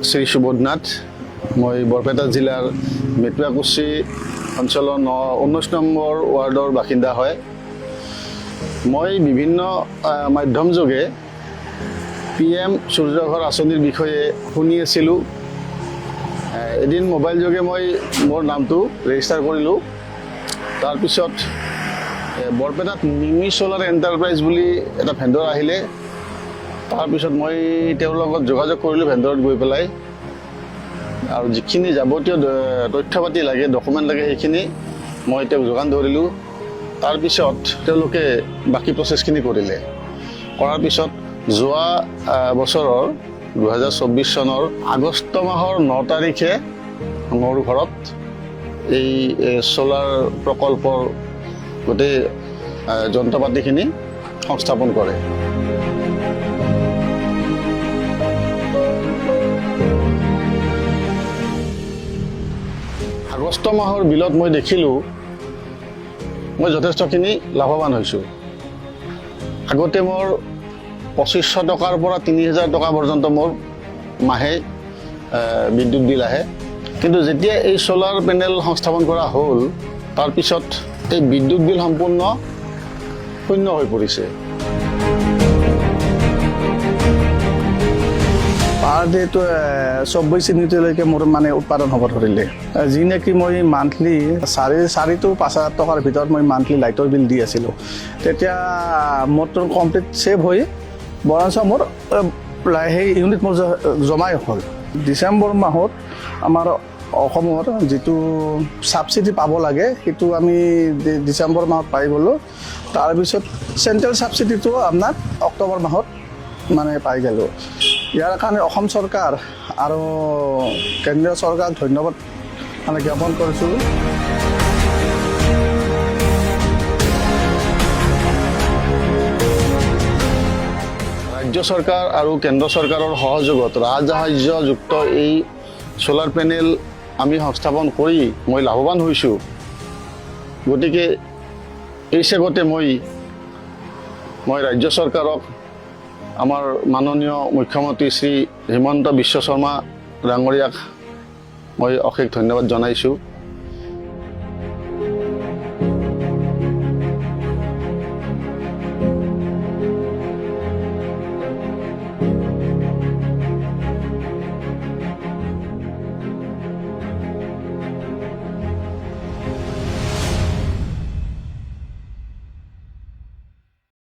শ্ৰী সুবোধনাথ। মই বৰপেটা জিলাৰ মেটুৱাকুচি অঞ্চলৰ 19 নম্বৰ ৱাৰ্ডৰ বাসিন্দা হয়। মই বিভিন্ন মাধ্যমযোগে PM সূৰ্যঘৰ আঁচনিৰ বিষয়ে শুনি আছিলোঁ। এদিন মোবাইল যোগে মই মোৰ নামটো ৰেজিষ্টাৰ কৰিলোঁ। তাৰপিছত বৰপেটাত মিমি সোলাৰ এণ্টাৰপ্ৰাইজ বুলি এটা ভেণ্ডৰ আহিলে। তাৰপিছত মই তেওঁৰ লগত যোগাযোগ কৰিলোঁ ভেণ্ডৰত গৈ পেলাই, আৰু যিখিনি যাৱতীয় তথ্য পাতি লাগে, ডকুমেণ্ট লাগে, সেইখিনি মই তেওঁক যোগান ধৰিলোঁ। তাৰপিছত তেওঁলোকে বাকী প্ৰচেছখিনি কৰিলে। কৰাৰ পিছত যোৱা বছৰৰ 2024 চনৰ আগষ্ট মাহৰ 9 তাৰিখে মোৰ ঘৰত এই সোলাৰ প্ৰকল্পৰ গোটেই যন্ত্ৰ পাতিখিনি সংস্থাপন কৰে। আগষ্ট মাহৰ বিলত মই দেখিলোঁ মই যথেষ্টখিনি লাভৱান হৈছোঁ। আগতে মোৰ 2500 টকাৰ পৰা 3000 টকা পৰ্যন্ত মোৰ মাহে বিদ্যুৎ বিল আহে। কিন্তু যেতিয়া এই সোলাৰ পেনেল সংস্থাপন কৰা হ'ল, তাৰপিছত এই বিদ্যুৎ বিল সম্পূৰ্ণ শূন্য হৈ পৰিছে। পাৰ ডেটো 24 ইউনিটলৈকে মোৰ মানে উৎপাদন হ'ব ধৰিলে, যি নেকি মই মান্থলি 4,000 to 5,000 টকাৰ ভিতৰত মই মান্থলি লাইটৰ বিল দি আছিলোঁ। তেতিয়া মোৰতো কমপ্লিট ছেভ হৈ বৰঞ্চ মোৰ সেই ইউনিট মোৰ জমাই হ'ল। ডিচেম্বৰ মাহত আমাৰ অসমৰ যিটো ছাবচিডি পাব লাগে সেইটো আমি ডিচেম্বৰ মাহত পাই গ'লোঁ। তাৰপিছত চেণ্ট্ৰেল ছাবচিডিটো আপোনাৰ অক্টোবৰ মাহত মানে পাই গ'লোঁ। ইয়াৰ কাৰণে অসম চৰকাৰ আৰু কেন্দ্ৰীয় চৰকাৰক ধন্যবাদ মানে জ্ঞাপন কৰিছোঁ। ৰাজ্য চৰকাৰ আৰু কেন্দ্ৰ চৰকাৰৰ সহযোগত ৰাজসাহায্যযুক্ত এই সোলাৰ পেনেল আমি সংস্থাপন কৰি মই লাভৱান হৈছোঁ। গতিকে এই চেগতে মই ৰাজ্য চৰকাৰক, আমাৰ মাননীয় মুখ্যমন্ত্ৰী শ্ৰী হিমন্ত বিশ্ব শৰ্মা ডাঙৰীয়াক মই অশেষ ধন্যবাদ জনাইছোঁ।